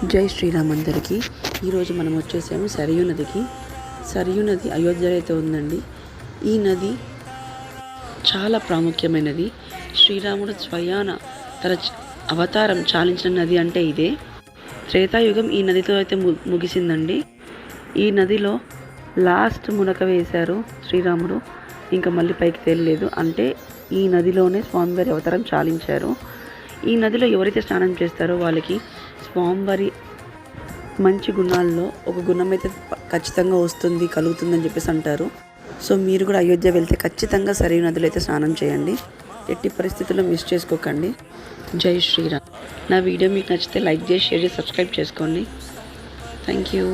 జై శ్రీరామ్ అందరికీ. ఈరోజు మనం వచ్చేసాము సరియు నదికి. సరియు నది అయోధ్యలో అయితే ఉందండి. ఈ నది చాలా ప్రాముఖ్యమైనది. శ్రీరాముడు స్వయాన తన అవతారం చాలించిన నది అంటే ఇదే. త్రేతాయుగం ఈ నదితో అయితే ముగిసిందండి. ఈ నదిలో లాస్ట్ మునక వేశారు శ్రీరాముడు, ఇంకా మళ్ళీ పైకి తేలలేదు. అంటే ఈ నదిలోనే స్వామివారి అవతారం చాలించారు. ఈ నదిలో ఎవరైతే స్నానం చేస్తారో వాళ్ళకి స్వామివారి మంచి గుణాల్లో ఒక గుణం అయితే ఖచ్చితంగా వస్తుంది, కలుగుతుందని చెప్పేసి అంటారు. సో మీరు కూడా అయోధ్య వెళ్తే ఖచ్చితంగా సరియు నదిలో అయితే స్నానం చేయండి. ఎట్టి పరిస్థితుల్లో మిస్ చేసుకోకండి. జై శ్రీరామ్. నా వీడియో మీకు నచ్చితే లైక్ చేసి, షేర్ చేసి, సబ్స్క్రైబ్ చేసుకోండి. Thank you.